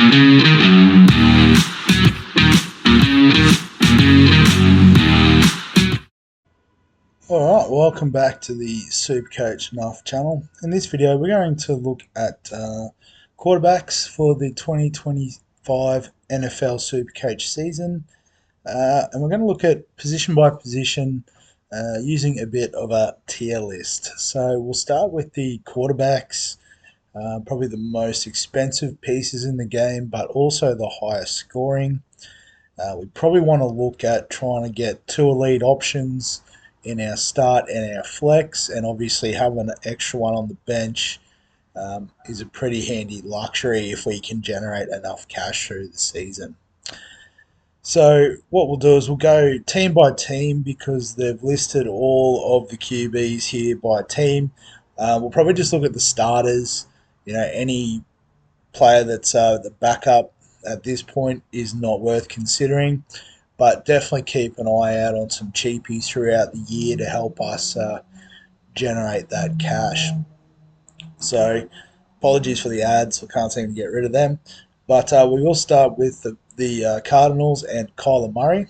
Alright, welcome back to the Supercoach NFL channel. In this video, we're going to look at quarterbacks for the 2025 NFL Supercoach season. And we're going to look at position by position using a bit of a tier list. So we'll start with the quarterbacks, probably the most expensive pieces in the game, but also the highest scoring. We probably want to look at trying to get two elite options in our start and our flex, and obviously having an extra one on the bench is a pretty handy luxury if we can generate enough cash through the season. So what we'll do is we'll go team by team because they've listed all of the QBs here by team. We'll probably just look at the starters. Any player that's the backup at this point is not worth considering, but definitely keep an eye out on some cheapies throughout the year to help us generate that cash. So apologies for the ads, I can't seem to get rid of them, but we will start with the Cardinals and Kyler Murray.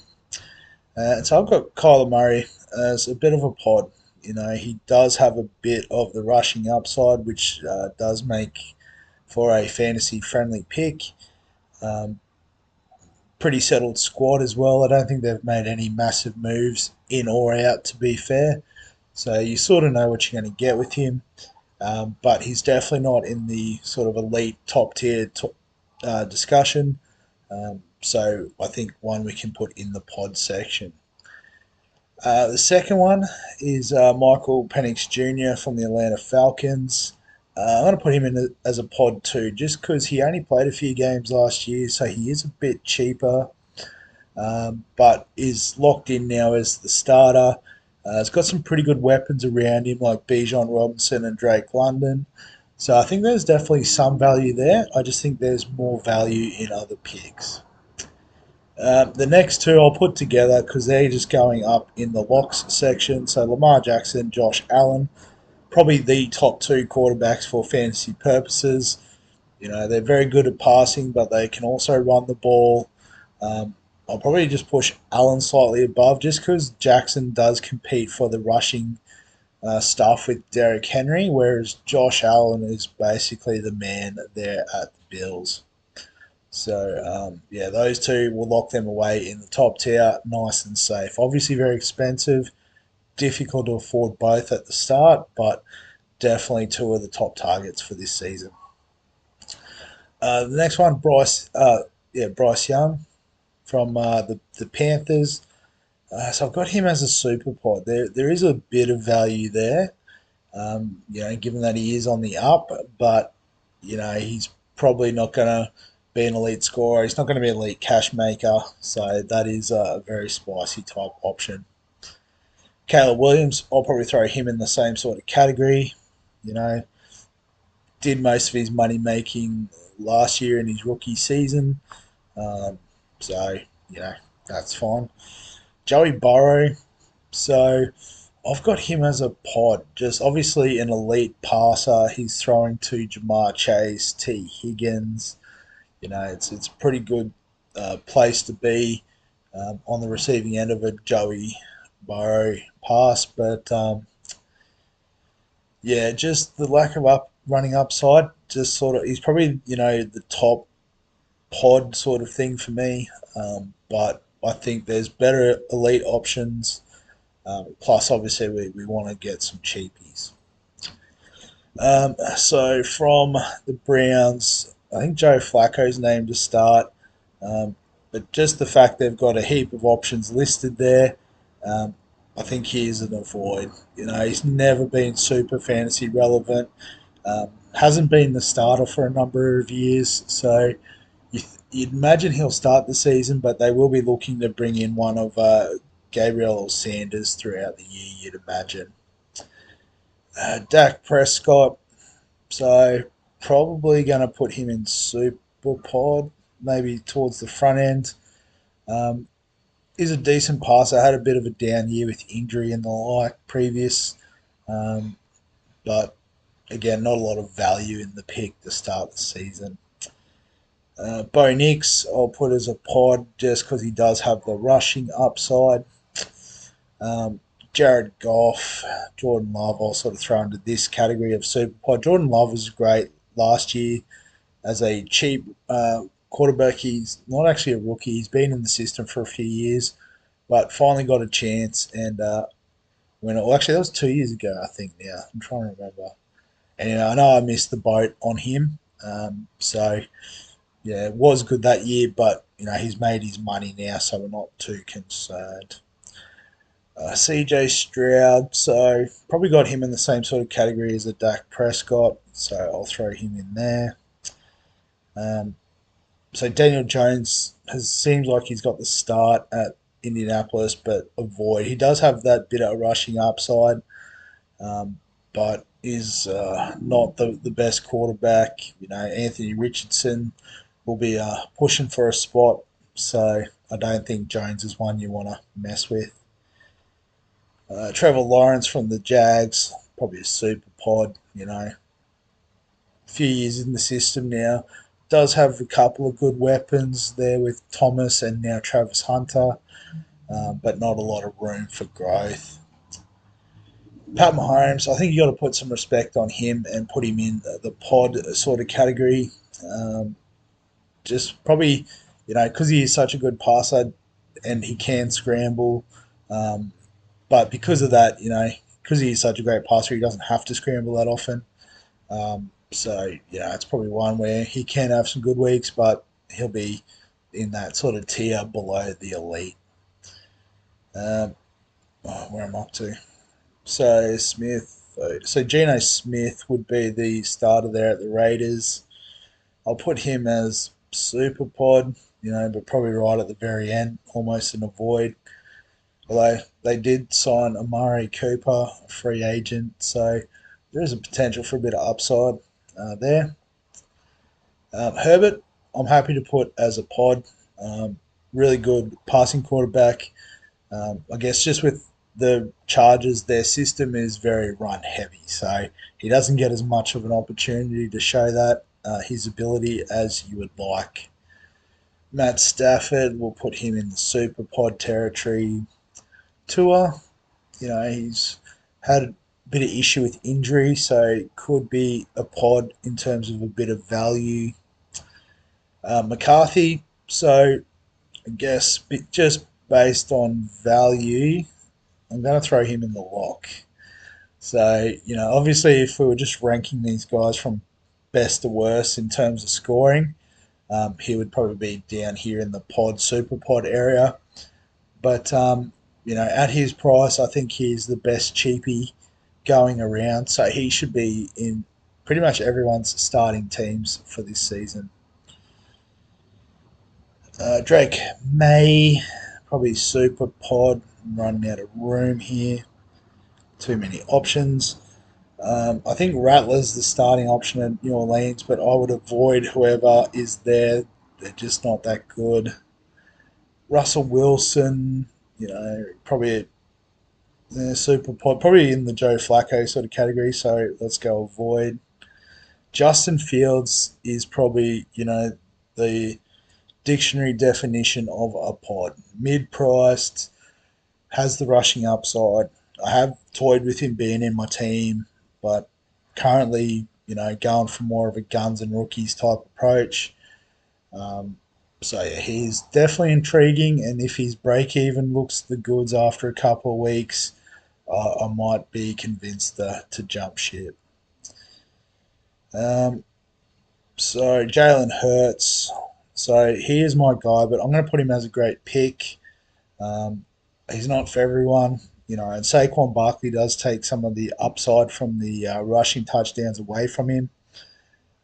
So I've got Kyler Murray as a bit of a pod. He does have a bit of the rushing upside, which does make for a fantasy friendly pick. Pretty settled squad as well. I don't think they've made any massive moves in or out, to be fair. So you sort of know what you're going to get with him. But he's definitely not in the sort of elite top tier discussion. So I think one we can put in the pod section. The second one is Michael Penix Jr. from the Atlanta Falcons. I'm going to put him in as a pod too, just because he only played a few games last year, so he is a bit cheaper, but is locked in now as the starter. He's got some pretty good weapons around him, like Bijan Robinson and Drake London. So I think there's definitely some value there. I just think there's more value in other picks. The next two I'll put together because they're just going up in the locks section. So Lamar Jackson, Josh Allen, probably the top two quarterbacks for fantasy purposes. They're very good at passing, but they can also run the ball. I'll probably just push Allen slightly above just because Jackson does compete for the rushing stuff with Derrick Henry, whereas Josh Allen is basically the man there at the Bills. So, those two will lock them away in the top tier, nice and safe. Obviously, very expensive, difficult to afford both at the start, but definitely two of the top targets for this season. The next one, Bryce Young from the Panthers. So I've got him as a super pod. There is a bit of value there, given that he is on the up, but he's probably not going to be an elite scorer. He's not going to be an elite cash maker, so that is a very spicy type option. Caleb Williams, I'll probably throw him in the same sort of category. Did most of his money making last year in his rookie season, so that's fine. Joey Burrow, so I've got him as a pod. Just obviously an elite passer. He's throwing to Jamar Chase, T. Higgins. It's a pretty good place to be on the receiving end of a Joey Burrow pass, but just the lack of running upside. Just sort of, he's probably the top pod sort of thing for me, but I think there's better elite options. Plus, obviously, we want to get some cheapies. So from the Browns, I think Joe Flacco's named to start, but just the fact they've got a heap of options listed there, I think he is an avoid. He's never been super fantasy relevant. Hasn't been the starter for a number of years, so you'd imagine he'll start the season, but they will be looking to bring in one of Gabriel or Sanders throughout the year, you'd imagine. Dak Prescott, so probably going to put him in super pod, maybe towards the front end. Is a decent passer, had a bit of a down year with injury and the like previous, but again, not a lot of value in the pick to start the season. Bo Nix, I'll put as a pod just because he does have the rushing upside. Jared Goff, Jordan Love, I'll sort of throw into this category of super pod. Jordan Love was great last year as a cheap quarterback. He's not actually a rookie. He's been in the system for a few years, but finally got a chance. And actually, that was 2 years ago, I think. Now I'm trying to remember. And I know I missed the boat on him. So yeah, it was good that year, but he's made his money now, so we're not too concerned. CJ Stroud, so probably got him in the same sort of category as a Dak Prescott, so I'll throw him in there. Um, so Daniel Jones seems like he's got the start at Indianapolis, but avoid. He does have that bit of rushing upside, but is not the best quarterback. Anthony Richardson will be pushing for a spot, so I don't think Jones is one you want to mess with. Trevor Lawrence from the Jags, probably a super pod, a few years in the system now. Does have a couple of good weapons there with Thomas and now Travis Hunter, but not a lot of room for growth. Pat Mahomes, I think you got to put some respect on him and put him in the pod sort of category. Um, just probably, because he is such a good passer and he can scramble. Um, but because of that, because he is such a great passer, he doesn't have to scramble that often. So, it's probably one where he can have some good weeks, but he'll be in that sort of tier below the elite. Um, where am I up to? So, Geno Smith would be the starter there at the Raiders. I'll put him as super pod, but probably right at the very end, almost an avoid. Although they did sign Amari Cooper, a free agent, so there is a potential for a bit of upside there. Herbert, I'm happy to put as a pod. Really good passing quarterback. I guess just with the Chargers, their system is very run heavy, so he doesn't get as much of an opportunity to show that his ability as you would like. Matt Stafford, will put him in the super pod territory. Tua, he's had a bit of issue with injury, so it could be a pod in terms of a bit of value. McCarthy, so I guess just based on value, I'm going to throw him in the lock. So, obviously, if we were just ranking these guys from best to worst in terms of scoring, he would probably be down here in the super pod area. But, at his price, I think he's the best cheapie going around. So he should be in pretty much everyone's starting teams for this season. Drake May, probably super pod. I'm running out of room here. Too many options. I think Rattler's the starting option at New Orleans, but I would avoid whoever is there. They're just not that good. Russell Wilson, probably super pod, probably in the Joe Flacco sort of category. So let's go avoid. Justin Fields is probably the dictionary definition of a pod. Mid-priced, has the rushing upside. I have toyed with him being in my team, but currently, going for more of a guns and rookies type approach. Um, so yeah, he's definitely intriguing, and if his break even looks the goods after a couple of weeks, I might be convinced to jump ship. Um, so Jalen Hurts. So he is my guy, but I'm going to put him as a great pick. Um, he's not for everyone, and Saquon Barkley does take some of the upside from the rushing touchdowns away from him.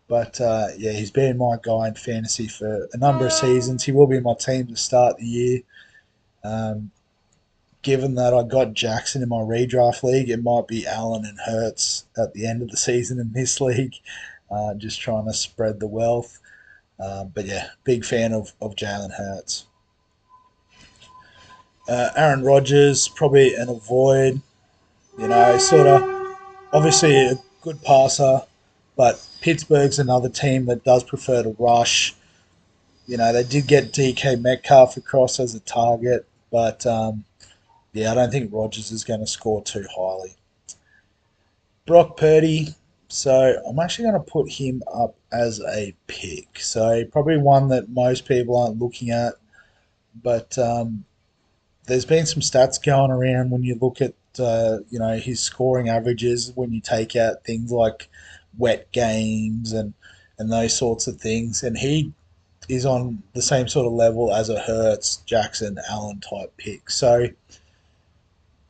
But yeah, he's been my guy in fantasy for a number of seasons. He will be in my team to start the year. Um, Given that I got Jackson in my redraft league, it might be Allen and Hurts at the end of the season in this league, just trying to spread the wealth. But yeah, big fan of Jalen Hurts. Aaron Rodgers, probably an avoid. Sort of obviously a good passer, but Pittsburgh's another team that does prefer to rush. They did get DK Metcalf across as a target, but yeah, I don't think Rodgers is going to score too highly. Brock Purdy, so I'm actually going to put him up as a pick. So probably one that most people aren't looking at, but there's been some stats going around when you look at his scoring averages when you take out things like wet games and those sorts of things, and he is on the same sort of level as a Hertz, Jackson, Allen type pick. So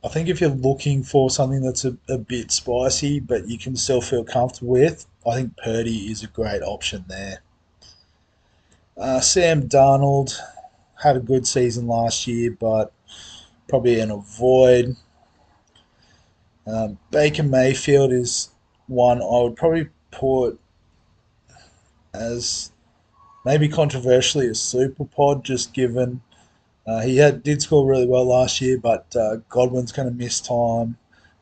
I think if you're looking for something that's a bit spicy, but you can still feel comfortable with, I think Purdy is a great option there. Sam Darnold had a good season last year, but probably an avoid. Baker Mayfield is one I would probably put as maybe controversially a super pod, just given did score really well last year, but Godwin's going to miss time.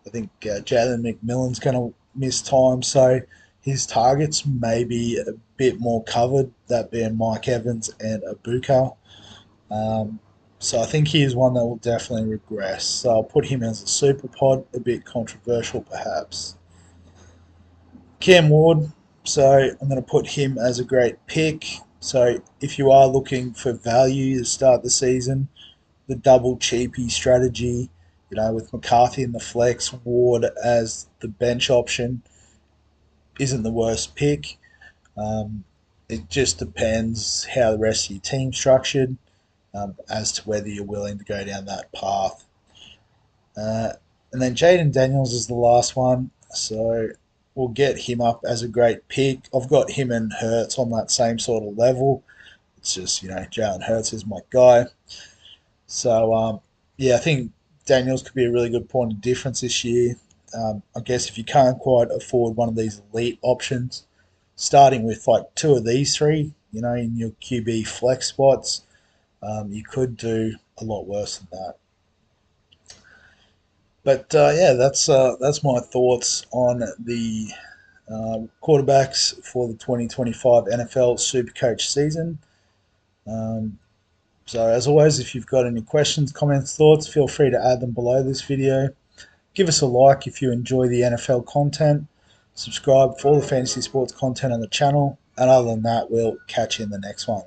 I think Jalen McMillan's going to miss time, so his targets may be a bit more covered, that being Mike Evans and Abuka. Um, so I think he is one that will definitely regress. So I'll put him as a super pod, a bit controversial perhaps. Cam Ward, so I'm going to put him as a great pick. So if you are looking for value to start the season, the double cheapy strategy, with McCarthy in the flex, Ward as the bench option, isn't the worst pick. Um, it just depends how the rest of your team's structured as to whether you're willing to go down that path. And then Jaden Daniels is the last one, so we'll get him up as a great pick. I've got him and Hurts on that same sort of level. It's just, Jalen Hurts is my guy. So, yeah, I think Daniels could be a really good point of difference this year. I guess if you can't quite afford one of these elite options, starting with like two of these three, in your QB flex spots, you could do a lot worse than that. But yeah, that's my thoughts on the quarterbacks for the 2025 NFL Supercoach season. Um, So, as always, if you've got any questions, comments, thoughts, feel free to add them below this video. Give us a like if you enjoy the NFL content. Subscribe for all the fantasy sports content on the channel. And other than that, we'll catch you in the next one.